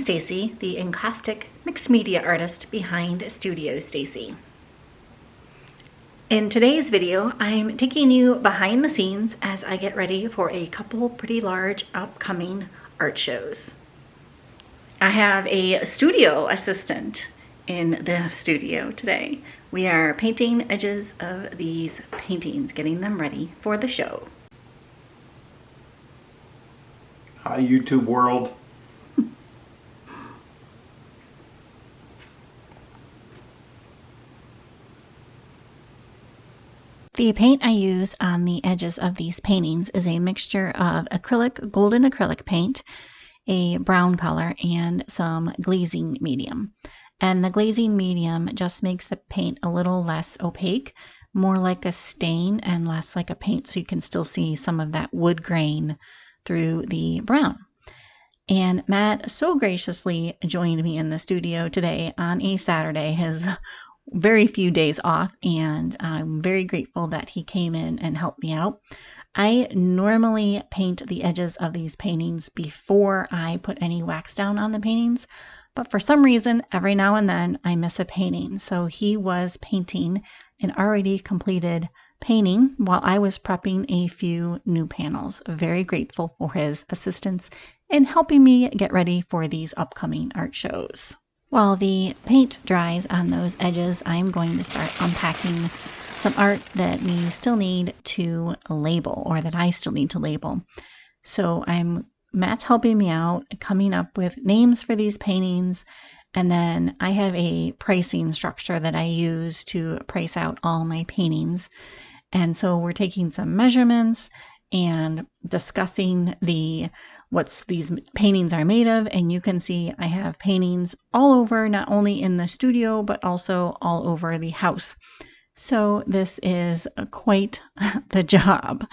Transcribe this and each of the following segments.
Stacy, the encaustic mixed media artist behind Studio Stacy. In today's video, I'm taking you behind the scenes as I get ready for a couple pretty large upcoming art shows. I have a studio assistant in the studio today. We are painting edges of these paintings, getting them ready for the show. Hi, YouTube world. The paint I use on the edges of these paintings is a mixture of acrylic, golden acrylic paint, a brown color, and some glazing medium. And the glazing medium just makes the paint a little less opaque, more like a stain and less like a paint, so you can still see some of that wood grain through the brown. And Matt so graciously joined me in the studio today on a Saturday, his very few days off, and I'm very grateful that he came in and helped me out. I normally paint the edges of these paintings before I put any wax down on the paintings, but for some reason, every now and then I miss a painting. So he was painting an already completed painting while I was prepping a few new panels. Very grateful for his assistance in helping me get ready for these upcoming art shows. While the paint dries on those edges, I'm going to start unpacking some art that we still need to label, or that I still need to label. So Matt's helping me out, coming up with names for these paintings, and then I have a pricing structure that I use to price out all my paintings. And so we're taking some measurements and discussing what these paintings are made of. And you can see I have paintings all over, not only in the studio, but also all over the house. So this is quite the job.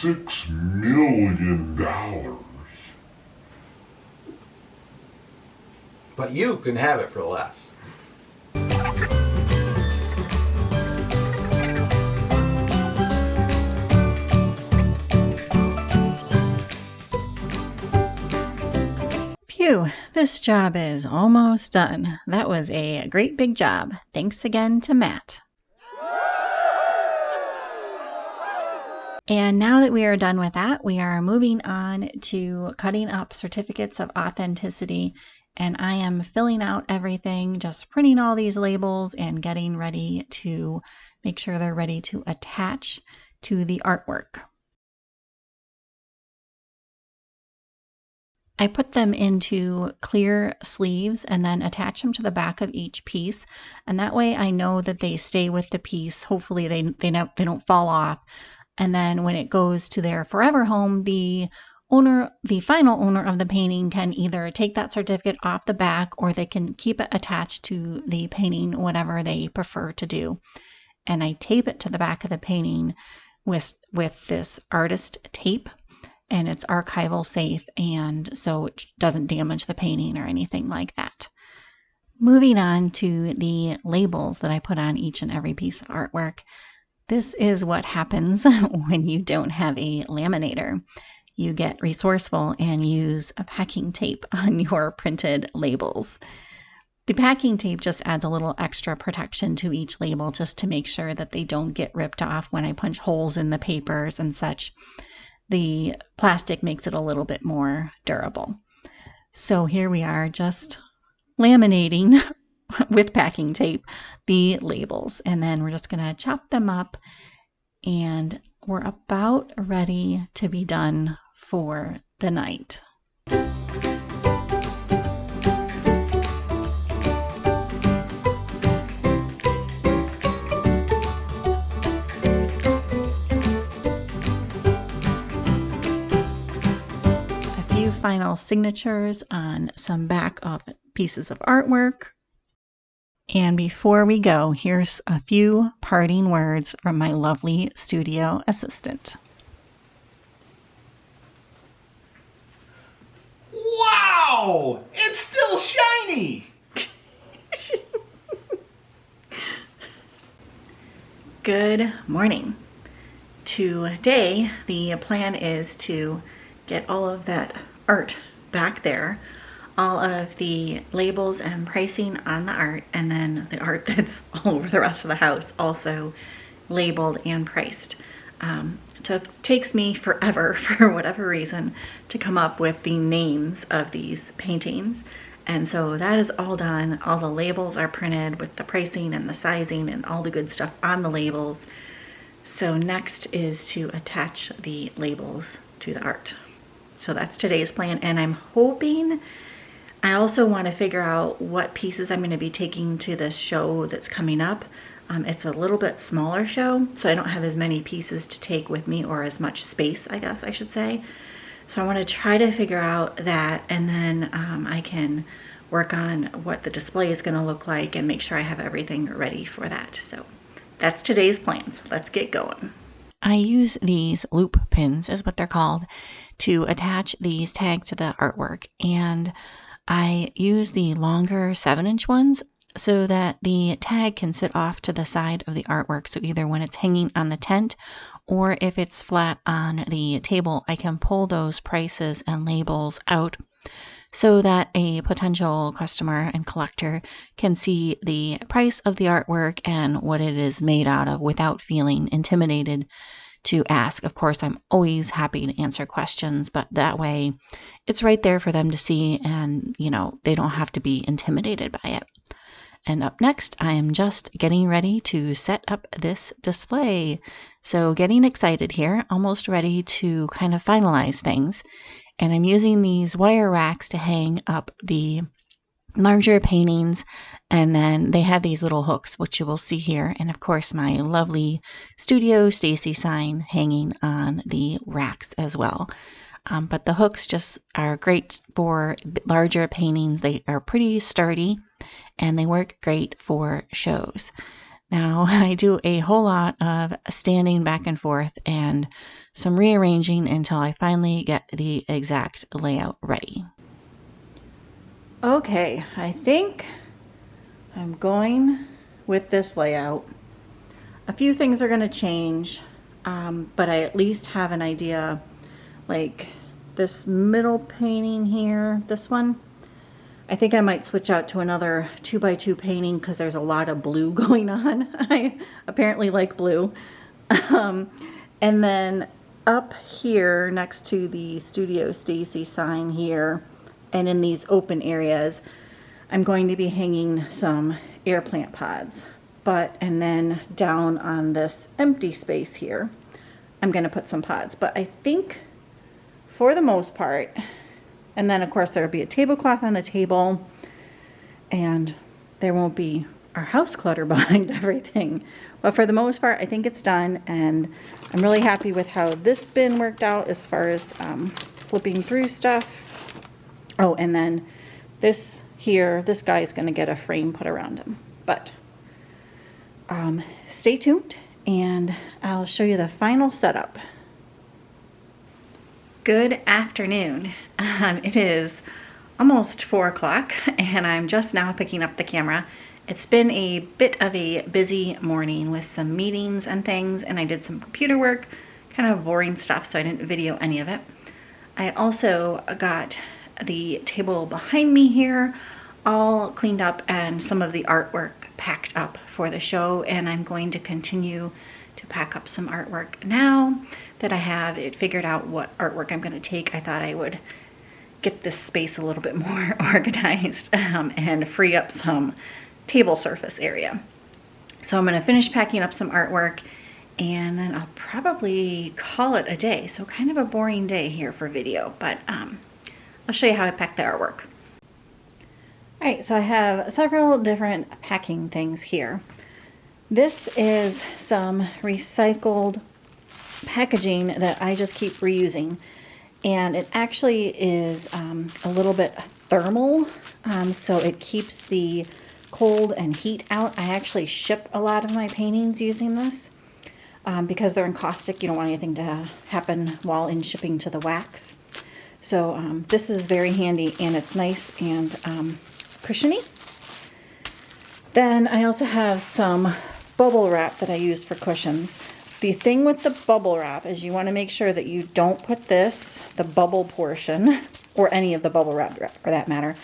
$6 million. But you can have it for less. Phew, this job is almost done. That was a great big job. Thanks again to Matt. And now that we are done with that, we are moving on to cutting up certificates of authenticity. And I am filling out everything, just printing all these labels and getting ready to make sure they're ready to attach to the artwork. I put them into clear sleeves and then attach them to the back of each piece. And that way I know that they stay with the piece. Hopefully they don't fall off. And then when it goes to their forever home, the final owner of the painting can either take that certificate off the back, or they can keep it attached to the painting, whatever they prefer to do. And I tape it to the back of the painting with this artist tape, and it's archival safe, and so it doesn't damage the painting or anything like that. Moving on to the labels that I put on each and every piece of artwork. This is what happens when you don't have a laminator. You get resourceful and use a packing tape on your printed labels. The packing tape just adds a little extra protection to each label, just to make sure that they don't get ripped off when I punch holes in the papers and such. The plastic makes it a little bit more durable. So here we are, just laminating with packing tape the labels, and then we're just going to chop them up, and we're about ready to be done for the night. final signatures on some back of pieces of artwork. And before we go, here's a few parting words from my lovely studio assistant. Wow! It's still shiny! Good morning. Today, the plan is to get all of that art back there, all of the labels and pricing on the art, and then the art that's all over the rest of the house also labeled and priced. Takes me forever, for whatever reason, to come up with the names of these paintings. And so that is all done. All the labels are printed with the pricing and the sizing and all the good stuff on the labels. So next is to attach the labels to the art. So that's today's plan, and I'm hoping, I also want to figure out what pieces I'm going to be taking to this show that's coming up. It's a little bit smaller show, so I don't have as many pieces to take with me, or as much space, I guess I should say. So I want to try to figure out that, and then I can work on what the display is going to look like and make sure I have everything ready for that. So that's today's plans. Let's get going. I use these loop pins, is what they're called, to attach these tags to the artwork. And I use the longer 7-inch ones so that the tag can sit off to the side of the artwork. So either when it's hanging on the tent or if it's flat on the table, I can pull those prices and labels out so that a potential customer and collector can see the price of the artwork and what it is made out of without feeling intimidated to ask. Of course, I'm always happy to answer questions, but that way it's right there for them to see, and they don't have to be intimidated by it. And up next, I am just getting ready to set up this display. So getting excited here, almost ready to kind of finalize things. And I'm using these wire racks to hang up the larger paintings, and then they have these little hooks, which you will see here, and of course my lovely Studio Stacy sign hanging on the racks as well. But the hooks just are great for larger paintings. They are pretty sturdy and they work great for shows. Now, I do a whole lot of standing back and forth and some rearranging until I finally get the exact layout ready. Okay, I think I'm going with this layout. A few things are going to change, but I at least have an idea. Like this middle painting here, this one, I think I might switch out to another 2x2 painting because there's a lot of blue going on. I apparently like blue. And then up here next to the Studio Stacy sign here, and in these open areas, I'm going to be hanging some air plant pods. And then down on this empty space here, I'm going to put some pods. But I think for the most part, and then of course there'll be a tablecloth on the table, and there won't be our house clutter behind everything. But for the most part, I think it's done, and I'm really happy with how this bin worked out as far as flipping through stuff. Oh, and then this here, this guy is going to get a frame put around him. But stay tuned, and I'll show you the final setup. Good afternoon. It is almost 4 o'clock, and I'm just now picking up the camera. It's been a bit of a busy morning with some meetings and things, and I did some computer work, kind of boring stuff, so I didn't video any of it. I also got the table behind me here all cleaned up and some of the artwork packed up for the show, and I'm going to continue to pack up some artwork now that I have it figured out what artwork I'm going to take. I thought I would get this space a little bit more organized and free up some table surface area. So I'm going to finish packing up some artwork, and then I'll probably call it a day. So kind of a boring day here for video, but I'll show you how I pack the artwork. All right, so I have several different packing things here. This is some recycled packaging that I just keep reusing. And it actually is a little bit thermal, so it keeps the cold and heat out. I actually ship a lot of my paintings using this because they're encaustic. You don't want anything to happen while in shipping to the wax. So this is very handy, and it's nice and cushiony. Then I also have some bubble wrap that I use for cushions. The thing with the bubble wrap is you want to make sure that you don't put this, the bubble portion, or any of the bubble wrap for that matter,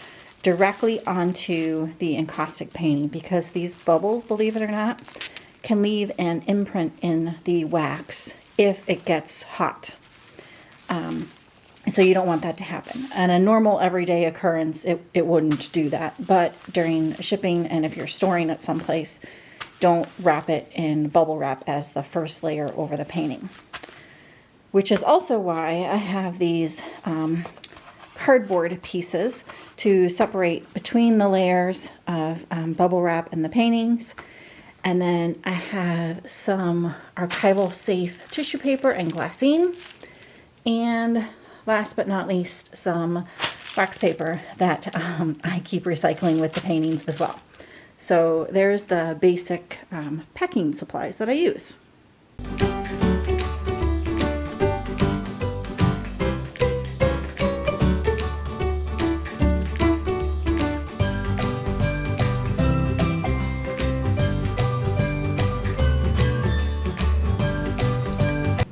directly onto the encaustic painting, because these bubbles, believe it or not, can leave an imprint in the wax if it gets hot. So you don't want that to happen. And a normal everyday occurrence, it wouldn't do that. But during shipping, and if you're storing it someplace, don't wrap it in bubble wrap as the first layer over the painting. Which is also why I have these cardboard pieces to separate between the layers of bubble wrap and the paintings. And then I have some archival safe tissue paper and glassine. And last but not least, some wax paper that I keep recycling with the paintings as well. So there's the basic packing supplies that I use.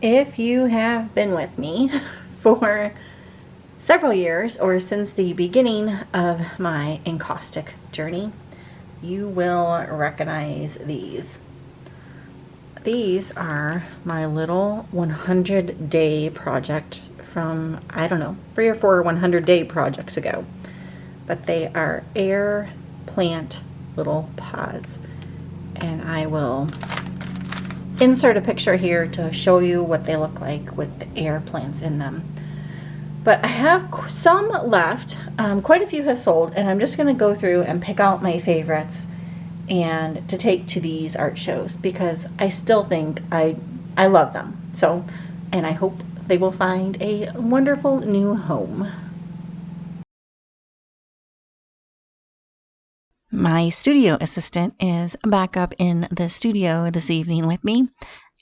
If you have been with me for several years or since the beginning of my encaustic journey, you will recognize these. These are my little 100-day project from, I don't know, 3 or 4 100-day projects ago. But they are air plant little pods. And I will insert a picture here to show you what they look like with the air plants in them. But I have some left. Quite a few have sold, and I'm just going to go through and pick out my favorites and to take to these art shows, because I still think I love them. So, and I hope they will find a wonderful new home. My studio assistant is back up in the studio this evening with me,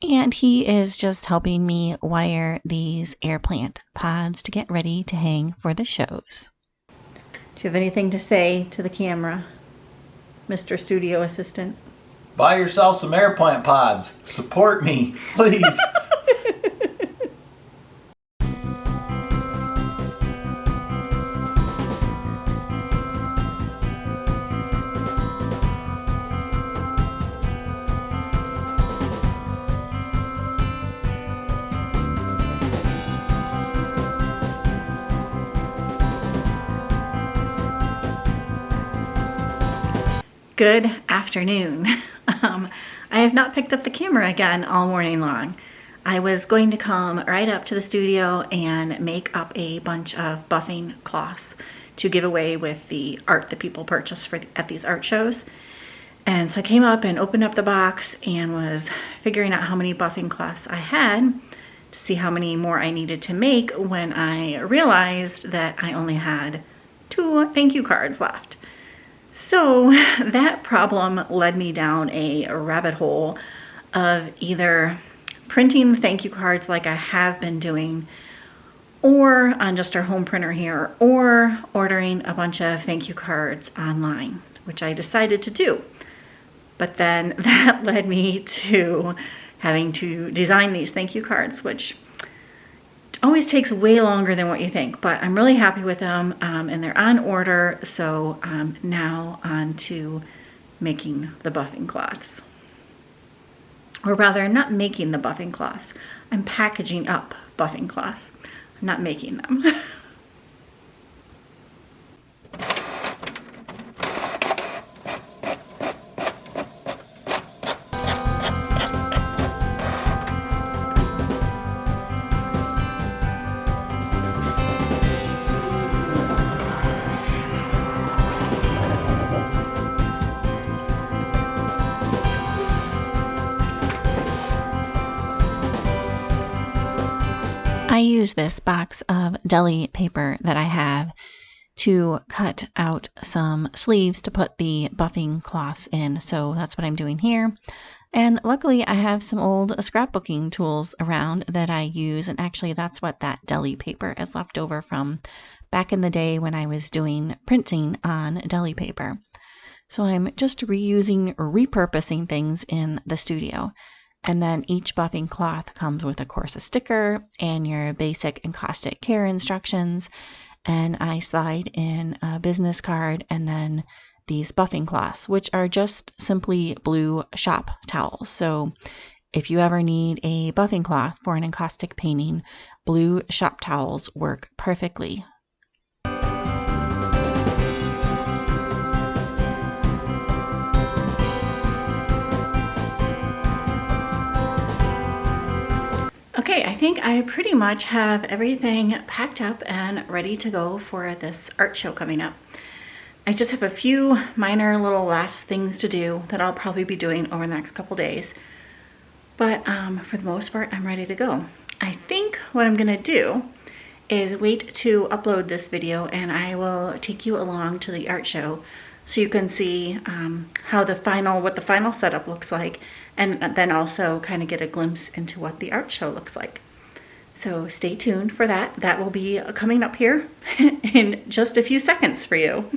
and he is just helping me wire these air plant pods to get ready to hang for the shows. Do you have anything to say to the camera, Mr. Studio Assistant? Buy yourself some air plant pods. Support me, please. Good afternoon. I have not picked up the camera again all morning long. I was going to come right up to the studio and make up a bunch of buffing cloths to give away with the art that people purchase at these art shows. And so I came up and opened up the box and was figuring out how many buffing cloths I had to see how many more I needed to make, when I realized that I only had 2 thank you cards left. So that problem led me down a rabbit hole of either printing the thank you cards like I have been doing, or on just our home printer here, or ordering a bunch of thank you cards online, which I decided to do. But then that led me to having to design these thank you cards, which always takes way longer than what you think, but I'm really happy with them, and they're on order. So now on to making the buffing cloths. Or rather, not making the buffing cloths. I'm packaging up buffing cloths. I'm not making them. I use this box of deli paper that I have to cut out some sleeves to put the buffing cloths in. So that's what I'm doing here. And luckily I have some old scrapbooking tools around that I use. And actually that's what that deli paper is left over from back in the day when I was doing printing on deli paper. So I'm just reusing or repurposing things in the studio. And then each buffing cloth comes with, of course, a sticker and your basic encaustic care instructions. And I slide in a business card and then these buffing cloths, which are just simply blue shop towels. So if you ever need a buffing cloth for an encaustic painting, blue shop towels work perfectly. Okay, I think I pretty much have everything packed up and ready to go for this art show coming up. I just have a few minor little last things to do that I'll probably be doing over the next couple days. But for the most part, I'm ready to go. I think what I'm gonna do is wait to upload this video and I will take you along to the art show so you can see what the final setup looks like, and then also kind of get a glimpse into what the art show looks like. So stay tuned for that. That will be coming up here in just a few seconds for you.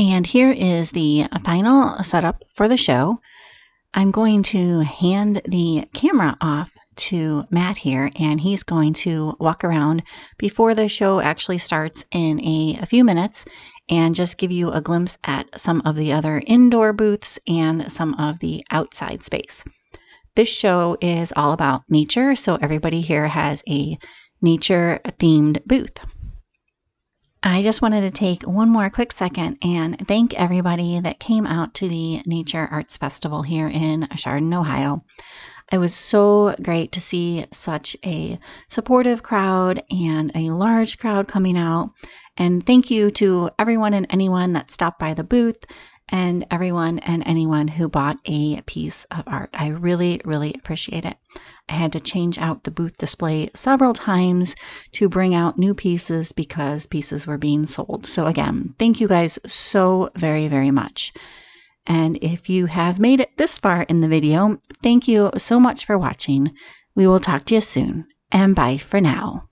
And here is the final setup for the show. I'm going to hand the camera off to Matt here, and he's going to walk around before the show actually starts in a few minutes and just give you a glimpse at some of the other indoor booths and some of the outside space. This show is all about nature, so everybody here has a nature-themed booth. I just wanted to take one more quick second and thank everybody that came out to the Nature Arts Festival here in Chardon, Ohio. It was so great to see such a supportive crowd and a large crowd coming out. And thank you to everyone and anyone that stopped by the booth and everyone and anyone who bought a piece of art. I really, really appreciate it. I had to change out the booth display several times to bring out new pieces because pieces were being sold. So again, thank you guys so very, very much. And if you have made it this far in the video, thank you so much for watching. We will talk to you soon, and bye for now.